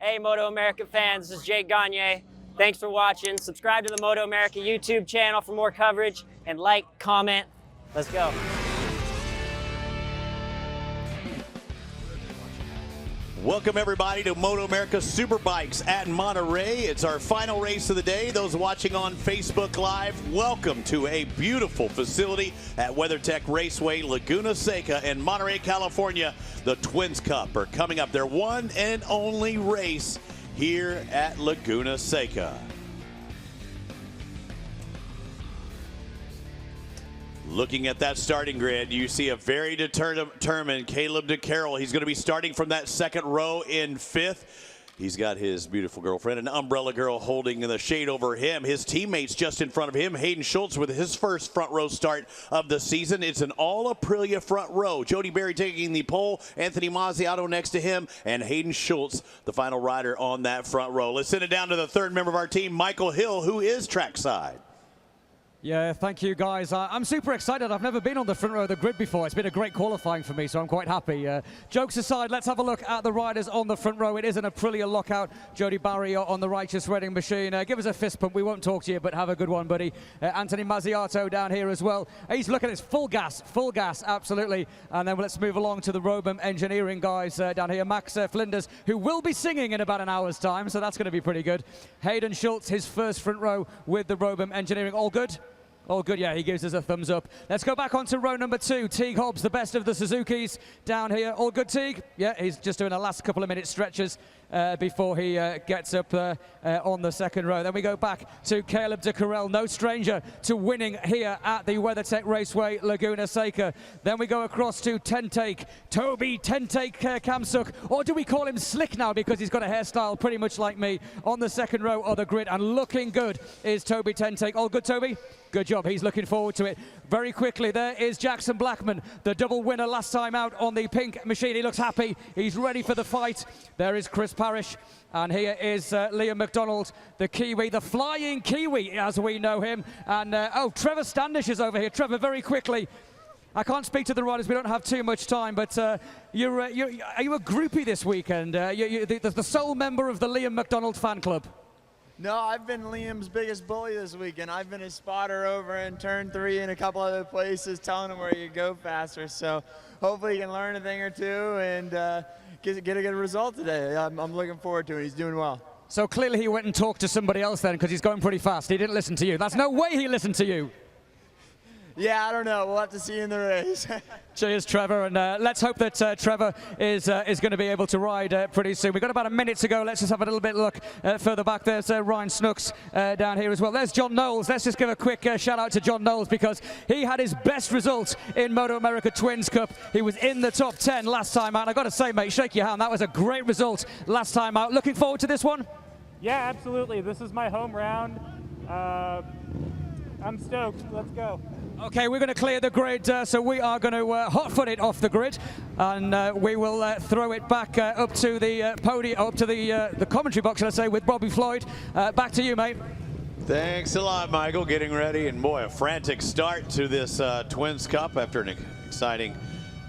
Hey, MotoAmerica fans, this is Jake Gagne. Thanks for watching. Subscribe to the MotoAmerica YouTube channel for more coverage, and like, comment. Let's go. Welcome everybody to MotoAmerica Superbikes at Monterey. It's our final race of the day. Those watching on Facebook Live, welcome to a beautiful facility at WeatherTech Raceway Laguna Seca in Monterey, California. The Twins Cup are coming up. Their one and only race here at Laguna Seca. Looking at that starting grid, you see a very determined Caleb Decaro. He's going to be starting from that second row in fifth. He's got his beautiful girlfriend, an umbrella girl, holding in the shade over him. His teammates just in front of him. Hayden Schultz with his first front row start of the season. It's an all Aprilia front row. Jody Berry taking the pole, Anthony Mazziotto next to him, and Hayden Schultz, the final rider on that front row. Let's send it down to the third member of our team, Michael Hill, who is trackside. Yeah, thank you, guys. I'm super excited. I've never been on the front row of the grid before. It's been a great qualifying for me, so I'm quite happy. Jokes aside, let's have a look at the riders on the front row. It is an Aprilia lockout. Jody Barry on the righteous Redding machine. Give us a fist pump. We won't talk to you, but have a good one, buddy. Anthony Mazziotto down here as well. He's looking at this full gas, absolutely. And then let's move along to the Robum Engineering guys down here. Max Flinders, who will be singing in about an hour's time, so that's going to be pretty good. Hayden Schultz, his first front row with the Robum Engineering. All good? All good, yeah, he gives us a thumbs up. Let's go back onto row number 2. Teague Hobbs, the best of the Suzukis down here. All good, Teague? Yeah, he's just doing the last couple of minute stretches before he gets up on the second row. Then we go back to Caleb Decaro, no stranger to winning here at the WeatherTech Raceway Laguna Seca. Then we go across to Toby Kamsuk, or do we call him Slick now because he's got a hairstyle pretty much like me, on the second row of the grid, and looking good is Toby Tentake. All good, Toby? Good job, he's looking forward to it. Very quickly, there is Jackson Blackman, the double winner last time out on the pink machine. He looks happy, he's ready for the fight. There is Chris Parrish, and here is Liam McDonald, the Kiwi, the flying Kiwi as we know him. And oh, Trevor Standish is over here. Trevor, very quickly, I can't speak to the riders, we don't have too much time, but are you a groupie this weekend? You're the sole member of the Liam McDonald fan club. No, I've been Liam's biggest bully this weekend. I've been his spotter over in turn 3 and a couple other places, telling him where you go faster. So hopefully he can learn a thing or two and get a good result today. I'm looking forward to it. He's doing well. So clearly he went and talked to somebody else then, because he's going pretty fast. He didn't listen to you. That's no way he listened to you. Yeah, I don't know. We'll have to see in the race. Cheers, Trevor, and let's hope that Trevor is going to be able to ride pretty soon. We've got about a minute to go. Let's just have a little bit of look further back. There's Ryan Snooks down here as well. There's John Knowles. Let's just give a quick shout out to John Knowles, because he had his best results in MotoAmerica Twins Cup. He was in the top 10 last time out. I got to say, mate, shake your hand. That was a great result last time out. Looking forward to this one? Yeah, absolutely. This is my home round. I'm stoked. Let's go. Okay, we're going to clear the grid, so we are going to hot-foot it off the grid, and we will throw it back up to the podium, up to the commentary box, let's say, with Bobby Floyd. Back to you, mate. Thanks a lot, Michael. Getting ready, and boy, a frantic start to this Twins Cup after an exciting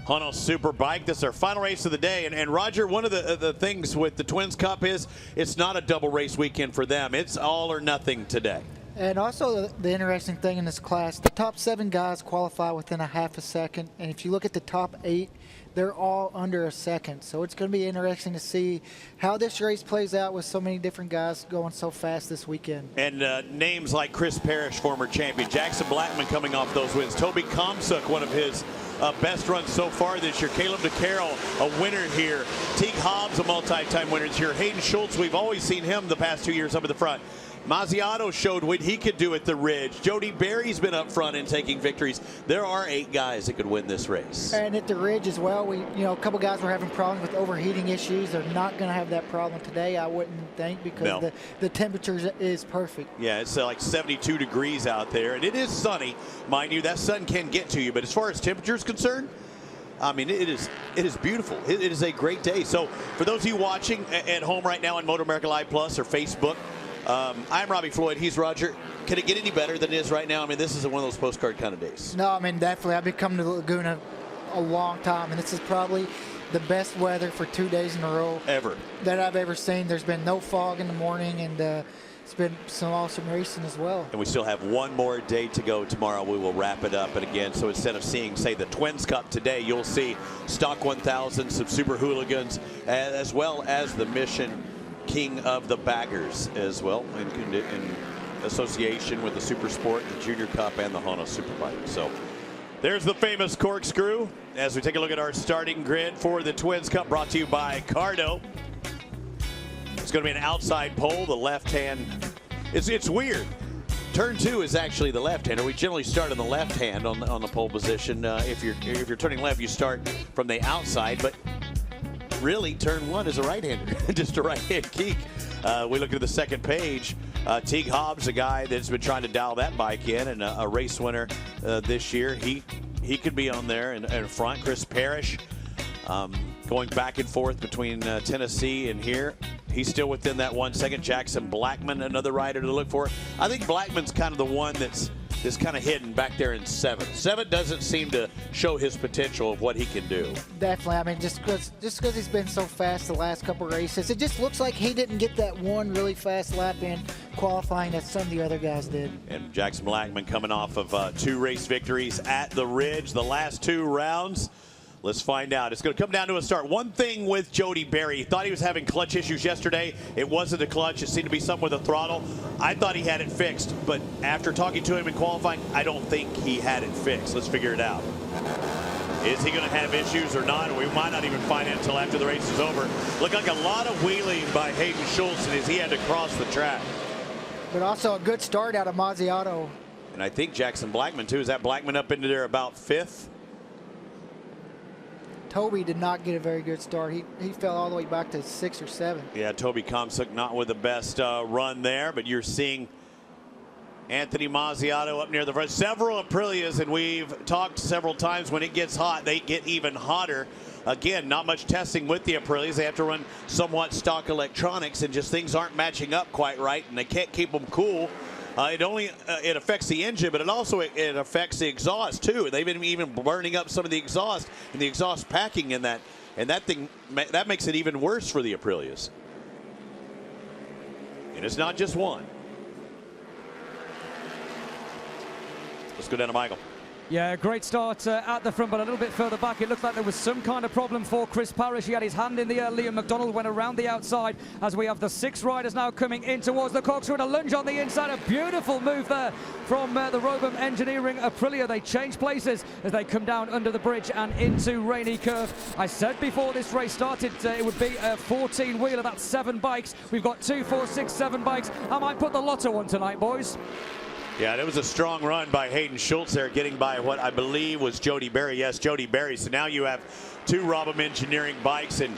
Honda Superbike. This is our final race of the day, and Roger, one of the things with the Twins Cup is it's not a double race weekend for them. It's all or nothing today. And also the interesting thing in this class, the top 7 guys qualify within a half a second. And if you look at the top 8, they're all under a second. So it's going to be interesting to see how this race plays out with so many different guys going so fast this weekend. And names like Chris Parrish, former champion, Jackson Blackman coming off those wins, Toby Kamsuk, one of his best runs so far this year, Caleb Decaro, a winner here, Teague Hobbs, a multi-time winner this year, Hayden Schultz, we've always seen him the past 2 years up at the front. Mazziotto showed what he could do at the Ridge. Jody Berry's been up front and taking victories. There are 8 guys that could win this race. And at the Ridge as well, a couple guys were having problems with overheating issues. They're not going to have that problem today, I wouldn't think, because the temperature is perfect. Yeah, it's like 72 degrees out there, and it is sunny, mind you. That sun can get to you, but as far as temperature is concerned, I mean, it is beautiful. It is a great day. So for those of you watching at home right now on MotoAmerica Live Plus or Facebook, I'm Robbie Floyd. He's Roger. Can it get any better than it is right now? I mean, this is one of those postcard kind of days. No, I mean, definitely. I've been coming to the Laguna a long time, and this is probably the best weather for 2 days in a row Ever. that I've ever seen. There's been no fog in the morning, and it's been some awesome racing as well. And we still have one more day to go tomorrow. We will wrap it up. And again, so instead of seeing, say, the Twins Cup today, you'll see Stock 1000, some Super Hooligans, as well as the Mission King of the Baggers as well, in association with the Super Sport, the Junior Cup, and the Honda Superbike. So there's the famous corkscrew as we take a look at our starting grid for the Twins Cup, brought to you by Cardo. It's going to be an outside pole. The left hand, it's weird. Turn 2 is actually the left-hander. We generally start on the left hand on the pole position. If you're turning left, you start from the outside, but really turn 1 is a right-hander, just a right-hand key. We look at the second page. Teague Hobbs, a guy that's been trying to dial that bike in, and a race winner this year. He could be on there in front. Chris Parrish going back and forth between Tennessee and here. He's still within that 1 second. Jackson Blackman, another rider to look for. I think Blackman's kind of the one that's kind of hidden back there in 7. 7 doesn't seem to show his potential of what he can do. Definitely. I mean, just because he's been so fast the last couple races, it just looks like he didn't get that one really fast lap in qualifying that some of the other guys did. And Jackson Blackman coming off of 2 race victories at the Ridge. The last 2 rounds. Let's find out. It's going to come down to a start. One thing with Jody Berry, he thought he was having clutch issues yesterday. It wasn't a clutch. It seemed to be something with the throttle. I thought he had it fixed, but after talking to him in qualifying, I don't think he had it fixed. Let's figure it out. Is he going to have issues or not? We might not even find it until after the race is over. Looked like a lot of wheeling by Hayden Schultz as he had to cross the track. But also a good start out of Mazziotto. And I think Jackson Blackman, too. Is that Blackman up into there about 5th? Toby did not get a very good start. He fell all the way back to 6 or 7. Yeah, Toby Comstock not with the best run there, but you're seeing Anthony Mazziotto up near the front. Several Aprilias, and we've talked several times, when it gets hot, they get even hotter. Again, not much testing with the Aprilias. They have to run somewhat stock electronics, and just things aren't matching up quite right, and they can't keep them cool. It affects the engine, but it affects the exhaust too. They've been even burning up some of the exhaust and the exhaust packing in that, and that makes it even worse for the Aprilias. And it's not just one. Let's go down to Michael. Yeah, great start at the front, but a little bit further back. It looked like there was some kind of problem for Chris Parrish. He had his hand in the air. Liam McDonald went around the outside as we have the 6 riders now coming in towards the corkscrew. And a lunge on the inside. A beautiful move there from the Robum Engineering Aprilia. They change places as they come down under the bridge and into Rainy Curve. I said before this race started it would be a 14-wheeler. That's 7 bikes. We've got 2, 4, 6, 7 bikes. I might put the lotto on tonight, boys. Yeah, it was a strong run by Hayden Schultz there, getting by what I believe was Jody Berry. Yes, Jody Berry. So now you have 2 Robum Engineering bikes, and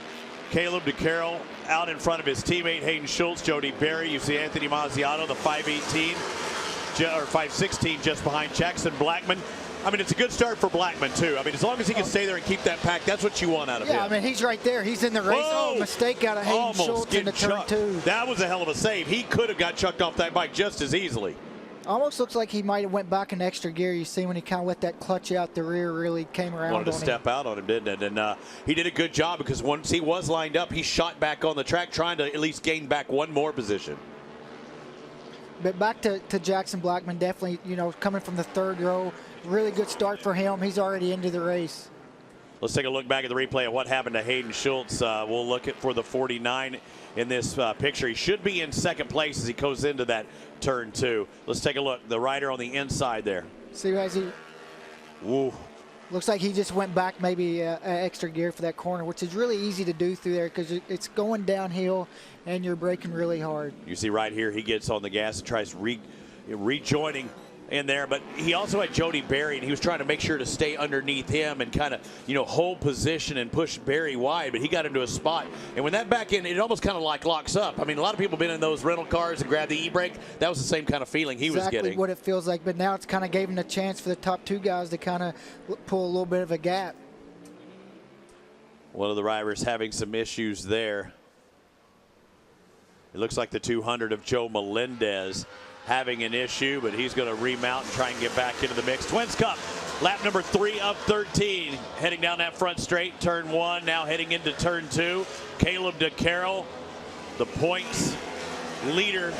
Caleb Decaro out in front of his teammate Hayden Schultz, Jody Berry. You see Anthony Mazziotto, the 518 or 516, just behind Jackson Blackman. I mean, it's a good start for Blackman too. I mean, as long as he can stay there and keep that pack, that's what you want out of him. Yeah, I mean, he's right there. He's in the race. Whoa! Oh, mistake out of Hayden Schultz in the turn 2. That was a hell of a save. He could have got chucked off that bike just as easily. Almost looks like he might have went back in extra gear. You see when he kind of let that clutch out, the rear really came around. Wanted to step out on him, didn't it? And he did a good job, because once he was lined up, he shot back on the track, trying to at least gain back 1 more position. But back to Jackson Blackman, definitely, you know, coming from the 3rd row. Really good start for him. He's already into the race. Let's take a look back at the replay of what happened to Hayden Schultz. We'll look at for the 49 in this picture. He should be in 2nd place as he goes into that turn 2. Let's take a look. The rider on the inside there. See, as he looks like he just went back maybe extra gear for that corner, which is really easy to do through there because it's going downhill and you're braking really hard. You see right here, he gets on the gas and tries rejoining in there, but he also had Jody Berry, and he was trying to make sure to stay underneath him and kind of, you know, hold position and push Berry wide, but he got into a spot. And when that back end, it almost kind of like locks up. I mean, a lot of people have been in those rental cars and grabbed the e-brake. That was the same kind of feeling he was getting. Exactly what it feels like, but now it's kind of gave him a chance for the top 2 guys to kind of pull a little bit of a gap. One of the riders having some issues there. It looks like the 200 of Joe Melendez having an issue, but he's going to remount and try and get back into the mix. Twins Cup Lap number 3 of 13. Heading down that front straight, turn 1, now heading into turn 2. Caleb Decaro, the points leader.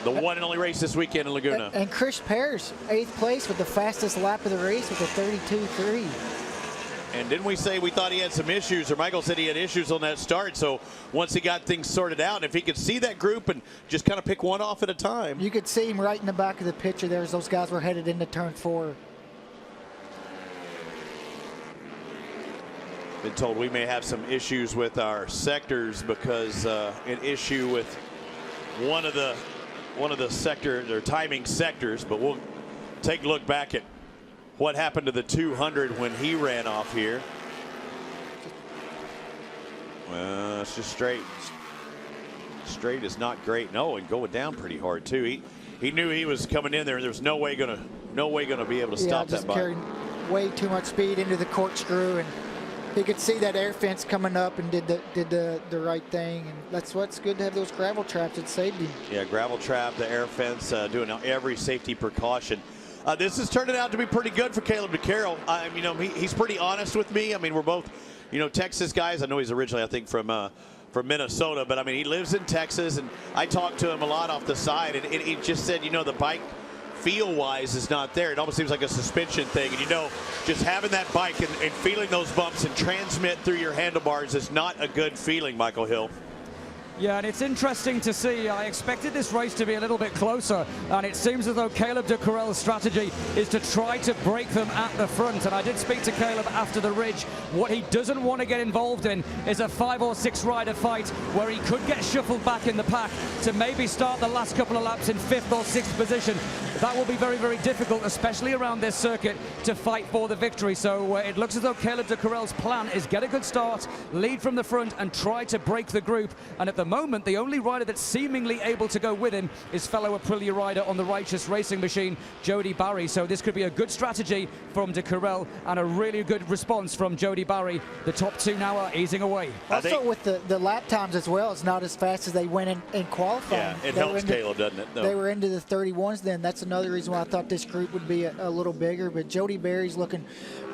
The one and only race this weekend in Laguna. And Chris Pears, 8th place with the fastest lap of the race with a 32.3. And didn't we say we thought he had some issues, or Michael said he had issues on that start, so once he got things sorted out, if he could see that group and just kind of pick one off at a time. You could see him right in the back of the picture there as those guys were headed into turn 4. Been told we may have some issues with our sectors because an issue with one of the sector or timing sectors, but we'll take a look back at what happened to the 200 when he ran off here. Well, it's just straight. Straight is not great. No, and going down pretty hard too. He knew he was coming in there, and there's no way gonna be able to stop that bike. Carried way too much speed into the corkscrew, and he could see that air fence coming up and did the right thing. And that's what's good to have those gravel traps at safety. Yeah, gravel trap, the air fence, doing every safety precaution. This is turning out to be pretty good for Caleb Decaro. You know, he's pretty honest with me. I mean, we're both, you know, Texas guys. I know he's originally, I think, from Minnesota, but I mean, he lives in Texas, and I talked to him a lot off the side, and he just said, you know, the bike feel-wise is not there. It almost seems like a suspension thing, and you know, just having that bike and feeling those bumps and transmit through your handlebars is not a good feeling, Michael Hill. Yeah, and it's interesting to see. I expected this race to be a little bit closer, and it seems as though Caleb Decaro's strategy is to try to break them at the front. And I did speak to Caleb after the ridge. What he doesn't want to get involved in is a 5 or 6 rider fight where he could get shuffled back in the pack to maybe start the last couple of laps in 5th or 6th position. That will be very, very difficult, especially around this circuit, to fight for the victory. So it looks as though Caleb Decaro's plan is get a good start, lead from the front, and try to break the group. And at the moment, the only rider that's seemingly able to go with him is fellow Aprilia rider on the Righteous Racing Machine, Jody Barry. So this could be a good strategy from Decaro and a really good response from Jody Barry. The top 2 now are easing away. Also, with the lap times as well, it's not as fast as they went in qualifying. Yeah, it helps Caleb, doesn't it? No. They were into the 31s then. That's another reason why I thought this group would be a little bigger. But Jody Barry's looking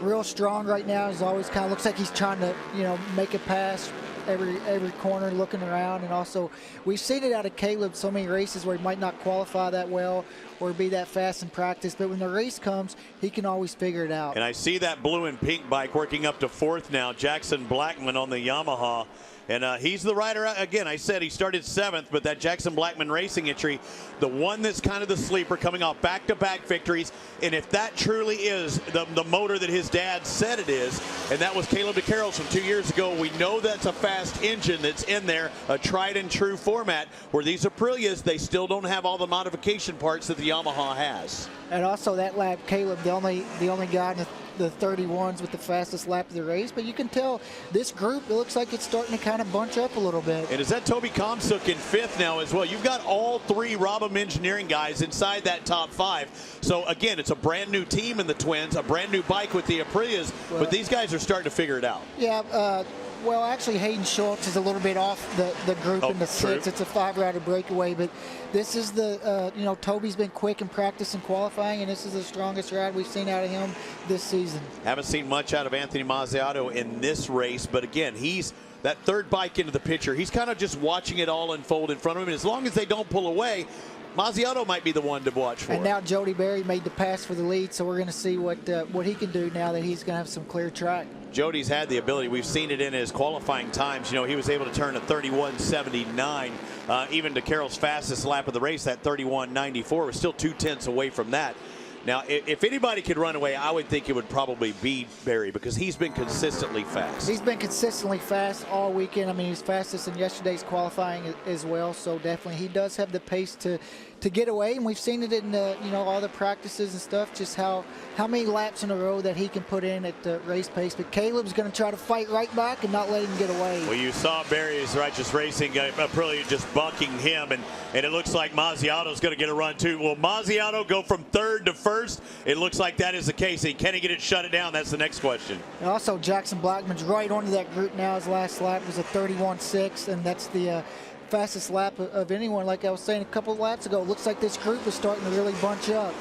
real strong right now. He's always kind of looks like he's trying to, you know, make a pass every corner, looking around. And also, we've seen it out of Caleb so many races where he might not qualify that well or be that fast in practice, but when the race comes, he can always figure it out. And I see that blue and pink bike working up to 4th now, Jackson Blackman on the Yamaha. And he's the rider. Again, I said he started 7th, but that Jackson Blackman Racing entry, the one that's kind of the sleeper, coming off back-to-back victories. And if that truly is the motor that his dad said it is, and that was Caleb Decaro's from 2 years ago, we know that's a fast engine that's in there, a tried-and-true format, where these Aprilias, they still don't have all the modification parts that the Yamaha has. And also that lap, Caleb, the only guy in the 31s with the fastest lap of the race. But you can tell this group, it looks like it's starting to kind of bunch up a little bit. And is that Toby Komsuk in 5th now as well? You've got all 3 Robham Engineering guys inside that top 5. So again, it's a brand new team in the Twins, a brand new bike with the Aprilias, but these guys are starting to figure it out. Yeah, well, actually, Hayden Schultz is a little bit off the group in the 6. It's a 5-rider breakaway, but this is the, you know, Toby's been quick in practice and qualifying, and this is the strongest ride we've seen out of him this season. Haven't seen much out of Anthony Mazziotto in this race, but again, he's that 3rd bike into the picture. He's kind of just watching it all unfold in front of him, and as long as they don't pull away, Mazziotto might be the one to watch for. And now Jody Barry made the pass for the lead, so we're going to see what he can do now that he's going to have some clear track. Jody's had the ability. We've seen it in his qualifying times. You know, he was able to turn a 31.79. Even Decaro's fastest lap of the race, that 31.94, was still 2/10 away from that. Now, if anybody could run away, I would think it would probably be Barry, because he's been consistently fast. He's been consistently fast all weekend. I mean, he's fastest in yesterday's qualifying as well, so definitely he does have the pace to get away, and we've seen it in you know, all the practices and stuff, just how many laps in a row that he can put in at the race pace. But Caleb's going to try to fight right back and not let him get away. Well, you saw Barry's Righteous Racing Aprilia just bucking him, and it looks like Mazziotto's going to get a run too. Will Mazziotto go from 3rd to 1st? It looks like that is the case. Can he get it shut it down? That's the next question. And also, Jackson Blackman's right onto that group now. His last lap was a 31.6, and that's the fastest lap of anyone. Like I was saying a couple of laps ago, it looks like this group is starting to really bunch up.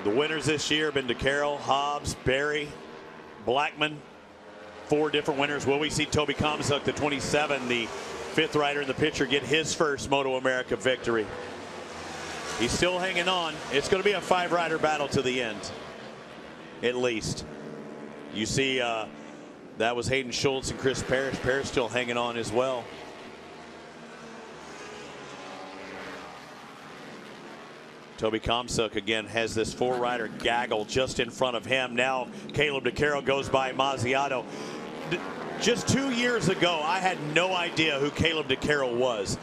The winners this year have been Decaro, Hobbs, Berry, Blackman. 4 different winners. Will we see Toby Komsuk, the 27, the 5th rider in the picture, get his first MotoAmerica victory? He's still hanging on. It's going to be a 5-rider battle to the end, at least. You see that was Hayden Schultz and Chris Parrish. Parrish still hanging on as well. Toby Komsuk again has this 4-rider gaggle just in front of him. Now Caleb Decaro goes by Mazziotto. Just 2 years ago, I had no idea who Caleb Decaro was.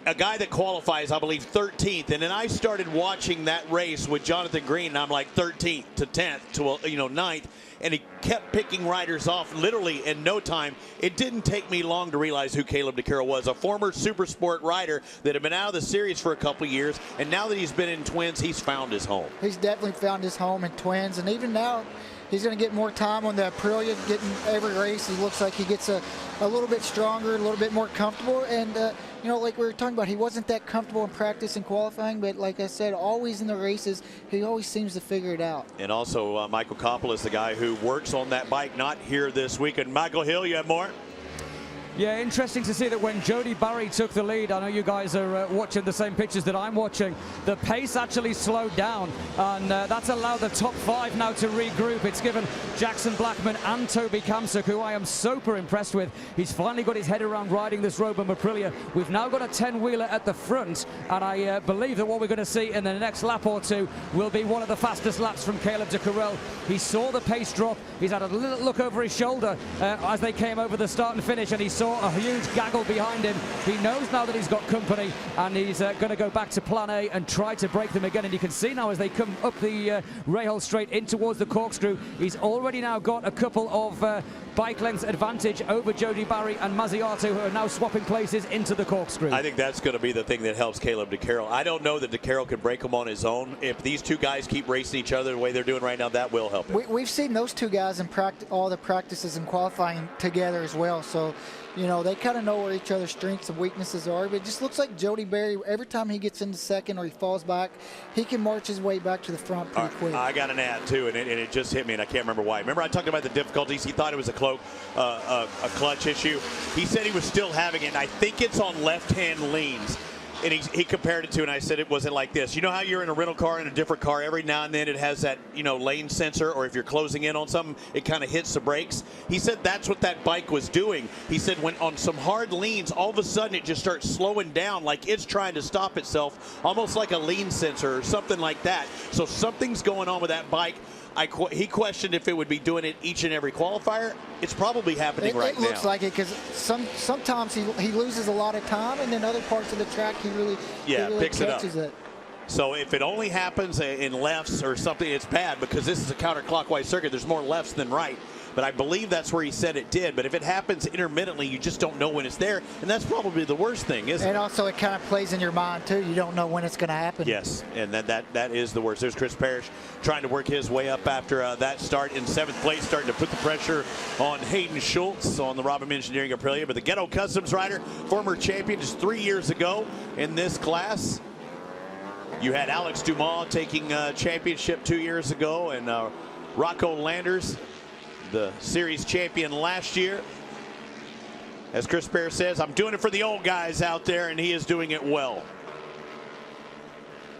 A guy that qualifies, I believe, 13th, and then I started watching that race with Jonathan Green, and I'm like 13th to 10th to 9th, and he kept picking riders off literally in no time. It didn't take me long to realize who Caleb Decaro was, a former super sport rider that had been out of the series for a couple of years, and now that he's been in Twins, he's found his home. He's definitely found his home in Twins, and even now he's going to get more time on the Aprilia. Getting every race, he looks like he gets a little bit stronger, a little bit more comfortable. And like we were talking about, he wasn't that comfortable in practice and qualifying, but like I said, always in the races, he always seems to figure it out. And also Michael Coppola is the guy who works on that bike, not here this week. And Michael Hill, you have more? Yeah, interesting to see that when Jody Barry took the lead, I know you guys are watching the same pictures that I'm watching, the pace actually slowed down, and that's allowed the top 5 now to regroup. It's given Jackson Blackman and Toby Komsuk, who I am super impressed with. He's finally got his head around riding this Robin Aprilia. We've now got a 10-wheeler at the front, and I believe that what we're going to see in the next lap or two will be one of the fastest laps from Caleb Decaro. He saw the pace drop. He's had a little look over his shoulder as they came over the start and finish, and he saw a huge gaggle behind him. He knows now that he's got company, and he's going to go back to plan A and try to break them again. And you can see now as they come up the Rahal straight in towards the corkscrew, he's already now got a couple of bike lengths advantage over Jody Barry and Mazziotto, who are now swapping places into the corkscrew. I think that's going to be the thing that helps Caleb Decaro. I don't know that Decaro can break him on his own. If these 2 guys keep racing each other the way they're doing right now, that will help him. We've seen those 2 guys in all the practices and qualifying together as well. So, they kind of know where each other's strengths and weaknesses are. But it just looks like Jody Barry, every time he gets into second or he falls back, he can march his way back to the front pretty quick. I got an ad, too, and it just hit me, and I can't remember why. Remember I talked about the difficulties? He thought it was a clutch issue. He said he was still having it, and I think it's on left-hand leans. And he compared it to, and I said it wasn't like this. You know how you're in a rental car in a different car, every now and then it has that, lane sensor, or if you're closing in on something, it kind of hits the brakes. He said that's what that bike was doing. He said when on some hard leans, all of a sudden it just starts slowing down like it's trying to stop itself, almost like a lean sensor or something like that. So something's going on with that bike. He questioned if it would be doing it each and every qualifier. It's probably happening right now. It looks like it, because sometimes he loses a lot of time, and then other parts of the track he really picks catches it. So if it only happens in lefts or something, it's bad, because this is a counterclockwise circuit. There's more lefts than right. But I believe that's where he said it did. But if it happens intermittently, you just don't know when it's there. And that's probably the worst thing, isn't it? And also it kind of plays in your mind, too. You don't know when it's going to happen. Yes, and that is the worst. There's Chris Parrish trying to work his way up after that start in 7th place, starting to put the pressure on Hayden Schultz on the Robin Engineering Aprilia. But the Ghetto Customs rider, former champion just 3 years ago in this class. You had Alex Dumas taking championship 2 years ago, and Rocco Landers, the series champion last year. As Chris Parrish says, I'm doing it for the old guys out there, and he is doing it well.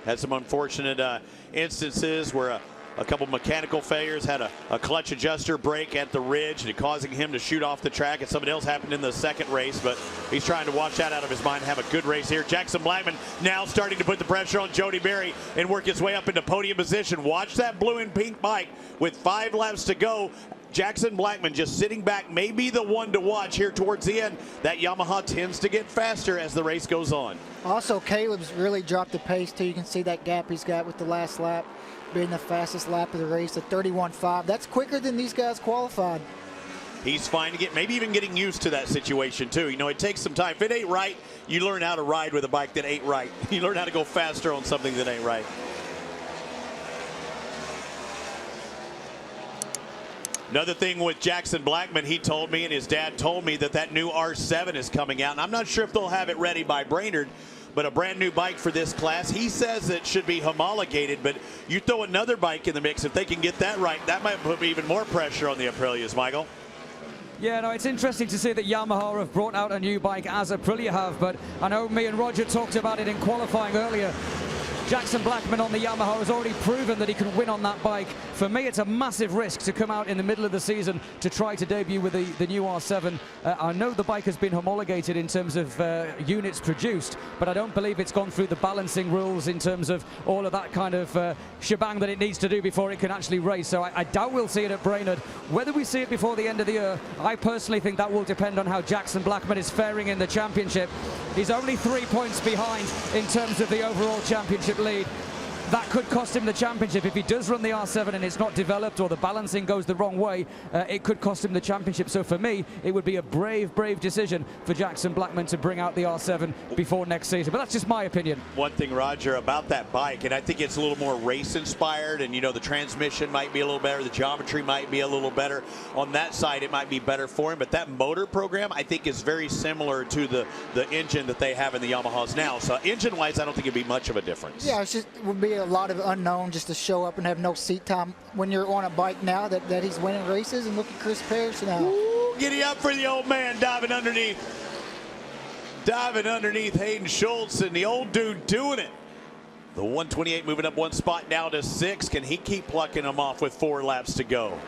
Had some unfortunate instances where a couple mechanical failures, had a clutch adjuster break at the ridge and causing him to shoot off the track, and something else happened in the 2nd race, but he's trying to wash that out of his mind and have a good race here. Jackson Blackman now starting to put the pressure on Jody Barry and work his way up into podium position. Watch that blue and pink bike with 5 laps to go. Jackson Blackman just sitting back, may be the one to watch here towards the end. That Yamaha tends to get faster as the race goes on. Also, Caleb's really dropped the pace, too. You can see that gap he's got with the last lap being the fastest lap of the race at 31.5. That's quicker than these guys qualified. He's fine to maybe even getting used to that situation, too. It takes some time. If it ain't right, you learn how to ride with a bike that ain't right. You learn how to go faster on something that ain't right. Another thing with Jackson Blackman, he told me, and his dad told me, that new R7 is coming out. And I'm not sure if they'll have it ready by Brainerd, but a brand new bike for this class. He says it should be homologated, but you throw another bike in the mix, if they can get that right, that might put even more pressure on the Aprilias, Michael. Yeah, no, it's interesting to see that Yamaha have brought out a new bike as Aprilia have, but I know me and Roger talked about it in qualifying earlier. Jackson Blackman on the Yamaha has already proven that he can win on that bike. For me, it's a massive risk to come out in the middle of the season to try to debut with the new R7. I know the bike has been homologated in terms of units produced, but I don't believe it's gone through the balancing rules in terms of all of that kind of shebang that it needs to do before it can actually race. So I doubt we'll see it at Brainerd. Whether we see it before the end of the year, I personally think that will depend on how Jackson Blackman is faring in the championship. He's only 3 points behind in terms of the overall championship lead. That could cost him the championship. If he does run the R7 and it's not developed or the balancing goes the wrong way, it could cost him the championship. So for me, it would be a brave decision for Jackson Blackman to bring out the R7 before next season. But that's just my opinion. One thing, Roger, about that bike, and I think it's a little more race inspired, and you know, the transmission might be a little better, the geometry might be a little better. On that side, it might be better for him, but that motor program, I think, is very similar to the engine that they have in the Yamahas now. So engine-wise, I don't think it'd be much of a difference. Yeah, it would be a lot of unknown just to show up and have no seat time when you're on a bike now that he's winning races. And look at Chris Parrish now. Ooh, giddy up for the old man diving underneath Hayden Schultz, and the old dude doing it. The 128 moving up one spot now to 6. Can he keep plucking them off with 4 laps to go?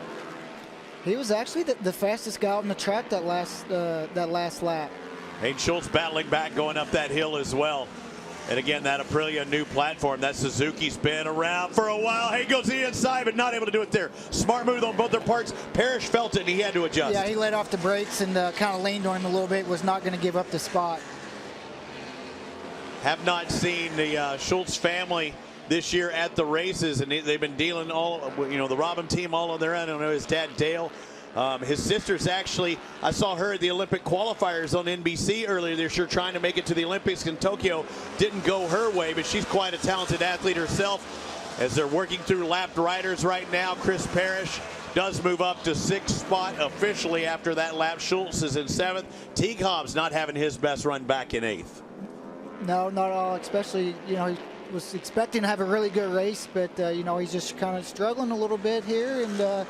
He was actually the fastest guy on the track that last lap. Hayden Schultz battling back going up that hill as well. And again, that Aprilia new platform, that Suzuki's been around for a while. Hey, goes to the inside, but not able to do it there. Smart move on both their parts. Parrish felt it, and he had to adjust. Yeah, he let off the brakes and kind of leaned on him a little bit, was not going to give up the spot. Have not seen the Schultz family this year at the races, and they've been dealing all, you know, the Robin team all on their own. I don't know, his dad, Dale. His sister's actually, I saw her at the Olympic qualifiers on NBC earlier this year trying to make it to the Olympics in Tokyo. Didn't go her way, but she's quite a talented athlete herself. As they're working through lapped riders right now, Chris Parrish does move up to 6th spot officially after that lap. Schultz is in 7th. Teague Hobbs not having his best run back in 8th. No, not at all, especially, you know, he was expecting to have a really good race, but, you know, he's just kind of struggling a little bit here. And,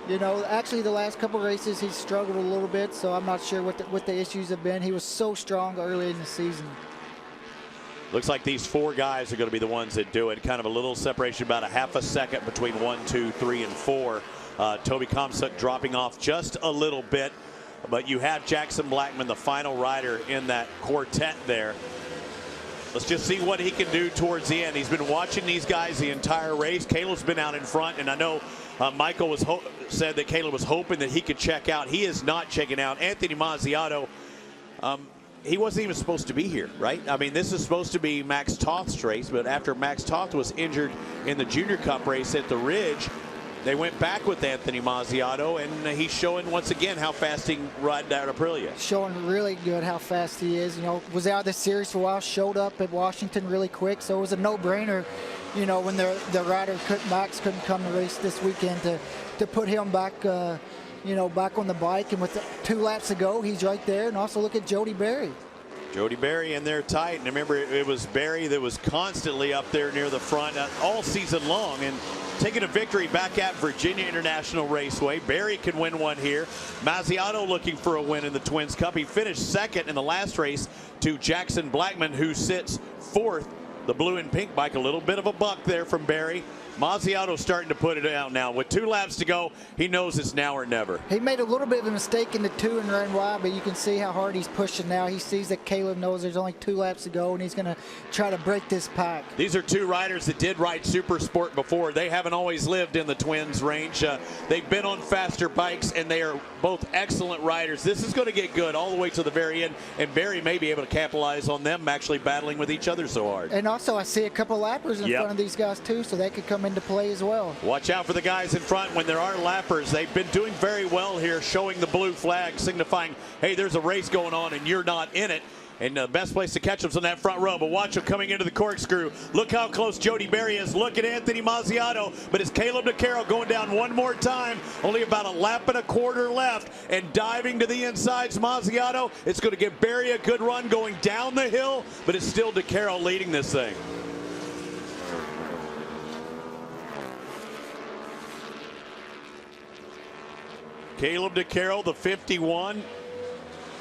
you know, actually the last couple races he's struggled a little bit, so I'm not sure what the issues have been. He was so strong early in the season. Looks like these 4 guys are going to be the ones that do it. Kind of a little separation, about a half a second between 1, 2, 3, and 4. Toby Comstock dropping off just a little bit, but you have Jackson Blackman, the final rider in that quartet there. Let's just see what he can do towards the end. He's been watching these guys the entire race. Caleb's been out in front, and I know Michael said that Caleb was hoping that he could check out. He is not checking out. Anthony Mazziotto, he wasn't even supposed to be here, right? I mean, this is supposed to be Max Toth's race, but after Max Toth was injured in the Junior Cup race at the Ridge, they went back with Anthony Mazziotto, and he's showing once again how fast he can ride that Aprilia. Showing really good how fast he is. You know, was out of the series for a while, showed up at Washington really quick, so it was a no-brainer, you know, when the rider Max couldn't come to race this weekend to put him back, you know, back on the bike. And with 2 laps to go, he's right there. And also look at Jody Berry. Jody Berry in there tight, and remember it was Berry that was constantly up there near the front all season long, and taking a victory back at Virginia International Raceway. Berry can win one here. Mazziotto looking for a win in the Twins Cup. He finished 2nd in the last race to Jackson Blackman, who sits 4th. The blue and pink bike, a little bit of a buck there from Berry. Mazziotto starting to put it out now. With 2 laps to go, he knows it's now or never. He made a little bit of a mistake in the 2 and ran wide, but you can see how hard he's pushing now. He sees that Caleb knows there's only 2 laps to go, and he's going to try to break this pack. These are 2 riders that did ride Super Sport before. They haven't always lived in the Twins range. They've been on faster bikes, and they are both excellent riders. This is going to get good all the way to the very end, and Berry may be able to capitalize on them actually battling with each other so hard. And also, I see a couple lappers in front of these guys, too, so they could come into play as well. Watch out for the guys in front when there are lappers. They've been doing very well here, showing the blue flag, signifying, hey, there's a race going on and you're not in it. And the best place to catch him's on that front row. But watch him coming into the corkscrew. Look how close Jody Berry is. Look at Anthony Mazziotto. But it's Caleb Decaro going down one more time. Only about a lap and a quarter left. And diving to the insides, Mazziotto. It's going to give Berry a good run going down the hill. But it's still Decaro leading this thing. Caleb Decaro, the 51.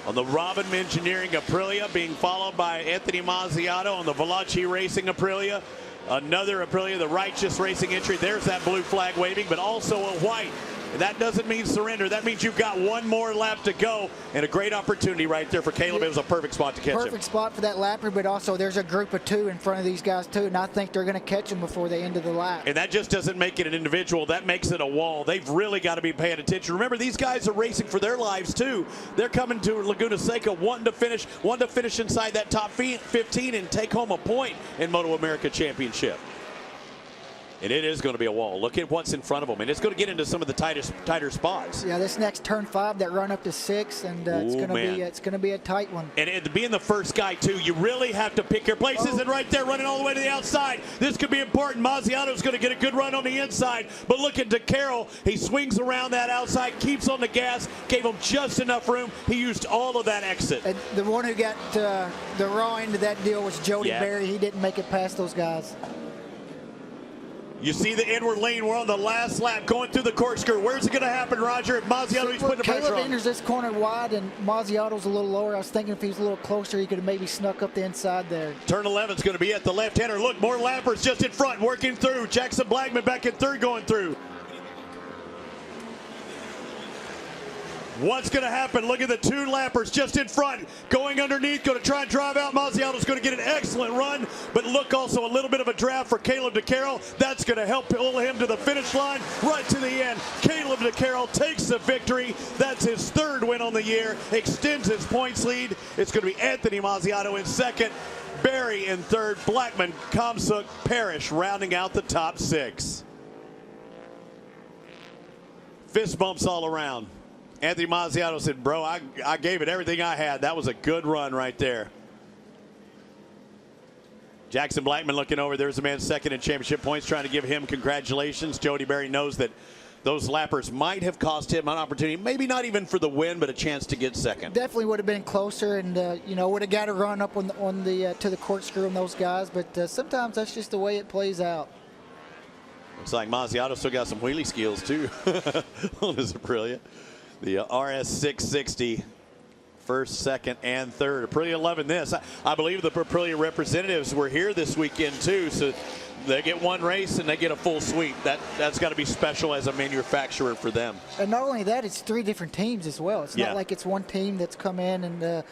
On the Robin Engineering Aprilia, being followed by Anthony Mazziotto on the Veloci Racing Aprilia. Another Aprilia, the Righteous Racing entry. There's that blue flag waving, but also a white. And that doesn't mean surrender. That means you've got one more lap to go. And a great opportunity right there for Caleb. It was a perfect spot to catch him. Perfect spot for that lapper, but also there's a group of 2 in front of these guys too, and I think they're going to catch him before the end of the lap. And that just doesn't make it an individual. That makes it a wall. They've really got to be paying attention. Remember, these guys are racing for their lives too. They're coming to Laguna Seca wanting to finish inside that top 15 and take home a point in MotoAmerica Championship. And it is going to be a wall. Look at what's in front of them, and it's going to get into some of the tighter spots. Yeah, this next turn 5, that run up to 6, and it's going to be a tight one. And being the first guy too, you really have to pick your places. And right there, running all the way to the outside, this could be important. Mazziotto's going to get a good run on the inside, but look at Decaro. He swings around that outside, keeps on the gas, gave him just enough room. He used all of that exit. And the one who got the raw end of that deal was Jody Berry. He didn't make it past those guys. You see the inward lane. We're on the last lap going through the corkscrew. Where's it going to happen, Roger? If Mazziotto, he's putting the pressure on. Caleb enters this corner wide, and Mazziotto's a little lower. I was thinking if he was a little closer, he could have maybe snuck up the inside there. Turn 11 is going to be at the left-hander. Look, more lappers just in front, working through. Jackson Blackman back in third, going through. What's going to happen? Look at the 2 lappers just in front, going underneath, going to try and drive out. Mazziotto's going to get an excellent run, but look, also a little bit of a draft for Caleb Decaro. That's going to help pull him to the finish line, right to the end. Caleb Decaro takes the victory. That's his 3rd win on the year, extends his points lead. It's going to be Anthony Mazziotto in 2nd, Berry in 3rd, Blackman, Comstock, Parrish rounding out the top 6. Fist bumps all around. Anthony Mazziotto said, bro, I gave it everything I had. That was a good run right there. Jackson Blackman looking over. There's a man 2nd in championship points, trying to give him congratulations. Jody Berry knows that those lappers might have cost him an opportunity, maybe not even for the win, but a chance to get 2nd. Definitely would have been closer, and would have got a run up on the to the corkscrew on those guys. But sometimes that's just the way it plays out. Looks like Mazziotto still got some wheelie skills too on his Aprilia. The RS660, 1st, 2nd, and 3rd. Aprilia 11 this. I believe the Aprilia representatives were here this weekend too, so they get one race and they get a full sweep. That's got to be special as a manufacturer for them. And not only that, it's 3 different teams as well. It's not like it's one team that's come in and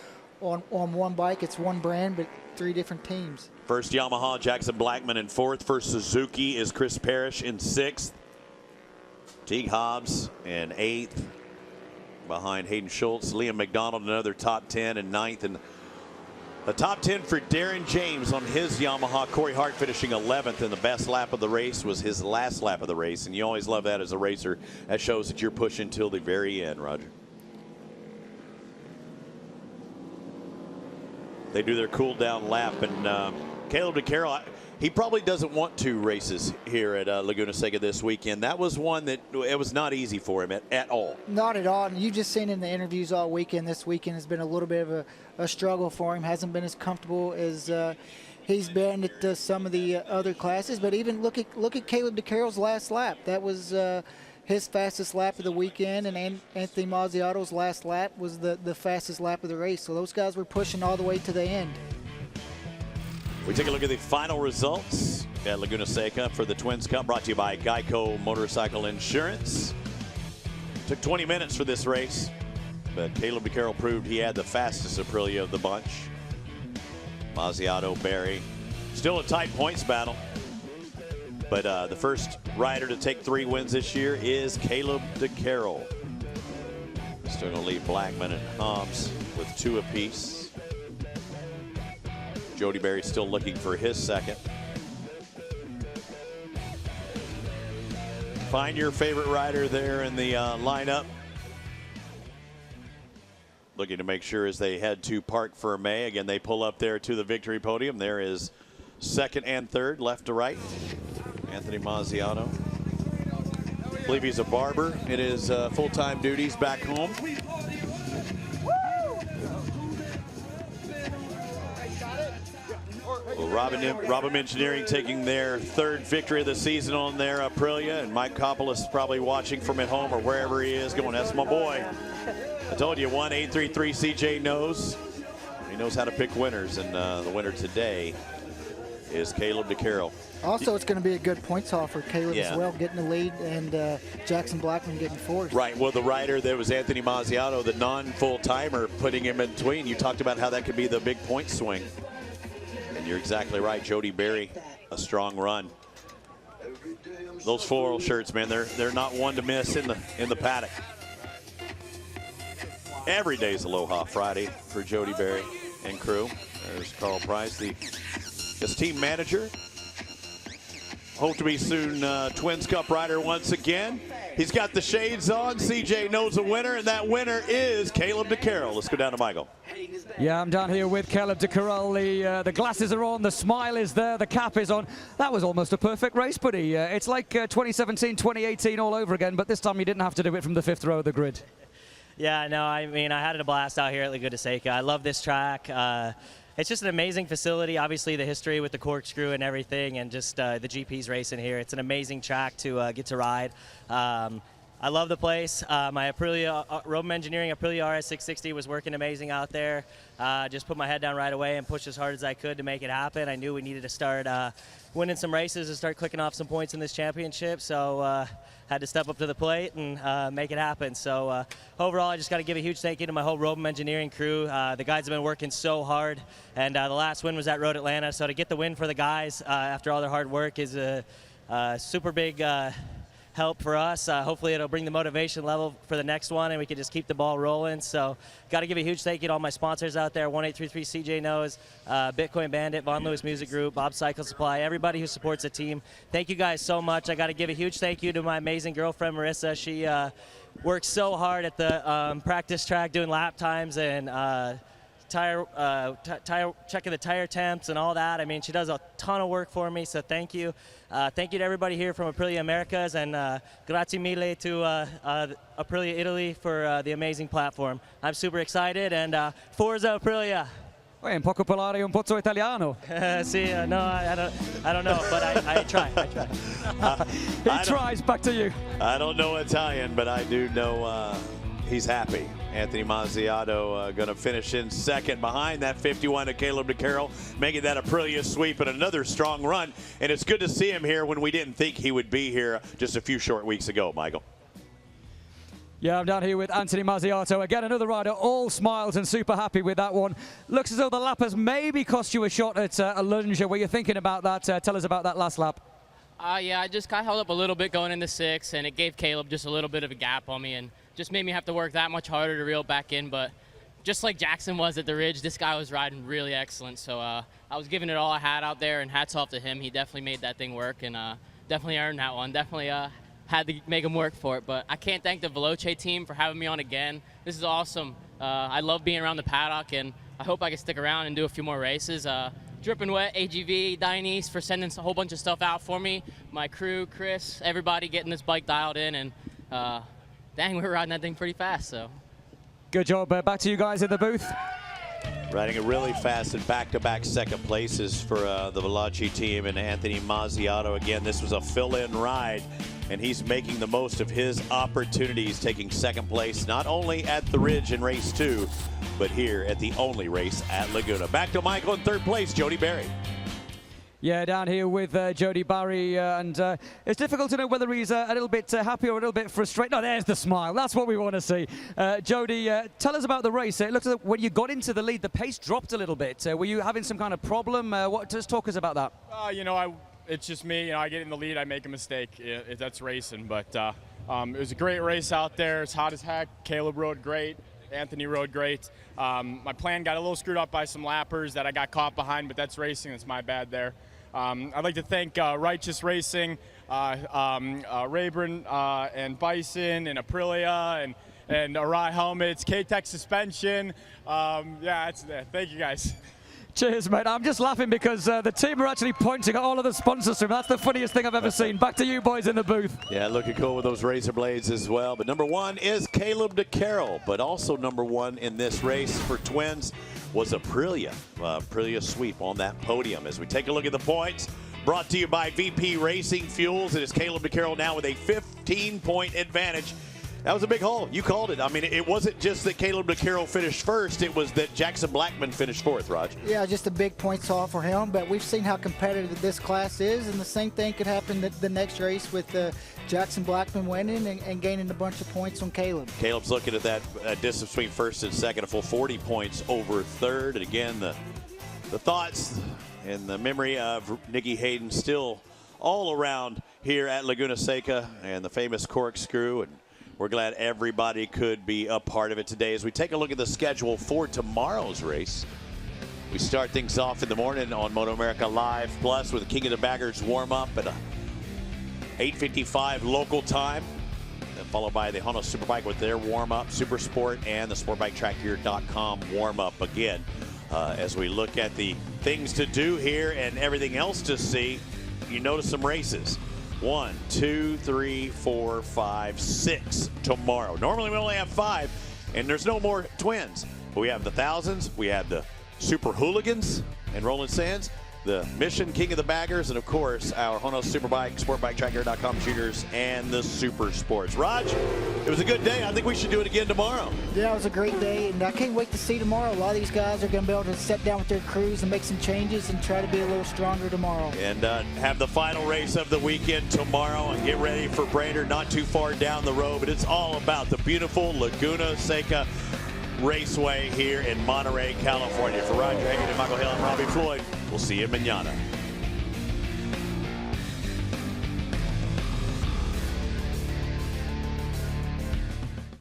on one bike. It's one brand, but 3 different teams. First Yamaha, Jackson Blackman in 4th. First Suzuki is Chris Parrish in 6th. Teague Hobbs in 8th. Behind Hayden Schultz, Liam McDonald, another top 10 in 9th, and a top 10 for Darren James on his Yamaha. Corey Hart finishing 11th, and the best lap of the race was his last lap of the race, and you always love that as a racer. That shows that you're pushing till the very end, Roger. They do their cool down lap, and Caleb Decaro, he probably doesn't want 2 races here at Laguna Seca this weekend. That was one that it was not easy for him at all. Not at all. And you just seen in the interviews all weekend, this weekend has been a little bit of a struggle for him. Hasn't been as comfortable as he's been at some of the other classes. But even look at Caleb Decaro's last lap. That was his fastest lap of the weekend, and Anthony Mazziotto's last lap was the fastest lap of the race. So those guys were pushing all the way to the end. We take a look at the final results at Laguna Seca for the Twins Cup, brought to you by Geico Motorcycle Insurance. Took 20 minutes for this race, but Caleb Decaro proved he had the fastest Aprilia of the bunch. Mazziotto, Berry, still a tight points battle, but the first rider to take 3 wins this year is Caleb Decaro. Still going to leave Blackman and Hobbs with 2 apiece. Jody Berry still looking for his 2nd. Find your favorite rider there in the lineup. looking to make sure as they head to Parc Fermé. Again, they pull up there to the victory podium. There is second and third, left to right. Anthony Mazziotto. I believe he's a barber in his full-time duties back home. Well, Robin Engineering taking their third victory of the season on their Aprilia, and Mike Coppola is probably watching from at home or wherever he is going, that's my boy. I told you, 1-833 CJ knows. He knows how to pick winners, and the winner today is Caleb Decaro. Also, it's going to be a good points haul for Caleb as well, getting the lead, and Jackson Blackman getting fourth. Right. Well, the rider that was Anthony Mazziotto, the non-full-timer, putting him in between. You talked about how that could be the big point swing. And you're exactly right. Jody Berry, a strong run. Those floral shirts, man, they're not one to miss in the paddock. Every day's Aloha Friday for Jody Berry and crew. There's Carl Price, his team manager. Hope to be soon Twins Cup rider once again. He's got the shades on. CJ knows a winner, and that winner is Caleb Decaro. Let's go down to Michael. Yeah, I'm down here with Caleb Decaro. The glasses are on, the smile is there, the cap is on. That was almost a perfect race, buddy. It's like 2017, 2018 all over again, but this time you didn't have to do it from the fifth row of the grid. Yeah, no, I mean, I had a blast out here at Laguna Seca. I love this track. It's just an amazing facility. Obviously, the history with the corkscrew and everything, and just the GPs racing here. It's an amazing track to get to ride. I love the place. My Aprilia, Robin Engineering Aprilia RS660 was working amazing out there. Just put my head down right away and pushed as hard as I could to make it happen. I knew we needed to start winning some races and start clicking off some points in this championship. So had to step up to the plate and make it happen. So overall, I just got to give a huge thank you to my whole Robin Engineering crew. The guys have been working so hard, and the last win was at Road Atlanta. So to get the win for the guys after all their hard work is a super big help for us. Hopefully it'll bring the motivation level for the next one, and we can just keep the ball rolling. So got to give a huge thank you to all my sponsors out there. 1833 CJ knows, Bitcoin Bandit, Von Lewis Music Group, Bob Cycle Supply, everybody who supports the team. Thank you guys so much. I got to give a huge thank you to my amazing girlfriend Marissa. She works so hard at the practice track doing lap times and checking the tire temps and all that. I mean, she does a ton of work for me, so thank you. Thank you to everybody here from Aprilia Americas, and grazie mille to Aprilia Italy for the amazing platform. I'm super excited, and Forza Aprilia. Wait, un poco parlare un pozzo italiano. See, no, I don't know, but I try. He tries. Back to you. I don't know Italian, but I do know he's happy. Anthony Mazziotto going to finish in second behind that 51 of Caleb Decaro, making that Aprilia sweep and another strong run. And it's good to see him here when we didn't think he would be here just a few short weeks ago, Michael. Yeah, I'm down here with Anthony Mazziotto. Again, another rider, all smiles and super happy with that one. Looks as though the lap has maybe cost you a shot at a lunge. Were you thinking about that? Tell us about that last lap. Yeah, I just got held up a little bit going into six, and it gave Caleb just a little bit of a gap on me, and just made me have to work that much harder to reel back in. But just like Jackson was at the Ridge, this guy was riding really excellent. So I was giving it all I had out there, and hats off to him. He definitely made that thing work, and definitely earned that one. Definitely had to make him work for it. But I can't thank the Veloce team for having me on again. This is awesome. I love being around the paddock, and I hope I can stick around and do a few more races. Dripping Wet, AGV, Dianese for sending a whole bunch of stuff out for me. My crew, Chris, everybody getting this bike dialed in, and dang, we were riding that thing pretty fast. So, good job. Back to you guys in the booth. Riding it really fast in back-to-back second places for the Veloce team and Anthony Mazziotto. Again, this was a fill-in ride, and he's making the most of his opportunities, taking second place not only at the Ridge in race 2, but here at the only race at Laguna. Back to Michael in third place, Jody Berry. Yeah, down here with Jody Barry, and it's difficult to know whether he's a little bit happy or a little bit frustrated. No, there's the smile. That's what we want to see. Jody, tell us about the race. It looks like when you got into the lead, the pace dropped a little bit. Were you having some kind of problem? Just talk us about that. It's just me. I get in the lead, I make a mistake. That's racing, but it was a great race out there. It's hot as heck. Caleb rode great. Anthony rode great. My plan got a little screwed up by some lappers that I got caught behind, but that's racing. That's my bad there. I'd like to thank Righteous Racing, Rayburn and Bison and Aprilia and and Arai helmets, K-Tech suspension. Yeah, thank you guys. Cheers, mate. I'm just laughing because the team are actually pointing at all of the sponsors. That's the funniest thing I've ever seen. Back to you boys in the booth. Yeah, looking cool with those razor blades as well. But number one is Caleb Decaro. But also number one in this race for twins was Aprilia. Aprilia sweep on that podium. As we take a look at the points, brought to you by VP Racing Fuels. It is Caleb Decaro now with a 15-point advantage. That was a big haul. You called it. I mean, it wasn't just that Caleb Decaro finished first. It was that Jackson Blackman finished fourth, Raj. Yeah, just a big points haul for him. But we've seen how competitive this class is, and the same thing could happen the next race with Jackson Blackman winning and gaining a bunch of points on Caleb. Caleb's looking at that distance between first and second, a full 40 points over third. And again, the thoughts and the memory of Nicky Hayden still all around here at Laguna Seca and the famous corkscrew. And we're glad everybody could be a part of it today. As we take a look at the schedule for tomorrow's race, we start things off in the morning on MotoAmerica Live Plus with the King of the Baggers warm-up at 8:55 local time, followed by the Honda Superbike with their warm-up, Super Sport, and the SportBikeTrackGear.com warm-up again. As we look at the things to do here and everything else to see, you notice some races. 1, 2, 3, 4, 5, 6 tomorrow. Normally we only have 5, and there's no more twins. But we have the Thousands, we have the Super Hooligans and Roland Sands, the Mission King of the Baggers, and of course our Honda Superbike, SportBikeTrackGear.com shooters, and the Super Sports. Raj, it was a good day. I think we should do it again tomorrow. Yeah, it was a great day, and I can't wait to see tomorrow. A lot of these guys are going to be able to sit down with their crews and make some changes and try to be a little stronger tomorrow. And have the final race of the weekend tomorrow and get ready for Brainerd, not too far down the road, but it's all about the beautiful Laguna Seca Raceway here in Monterey, California. For Roger Hagan and Michael Hill, I'm Robbie Floyd. We'll see you mañana.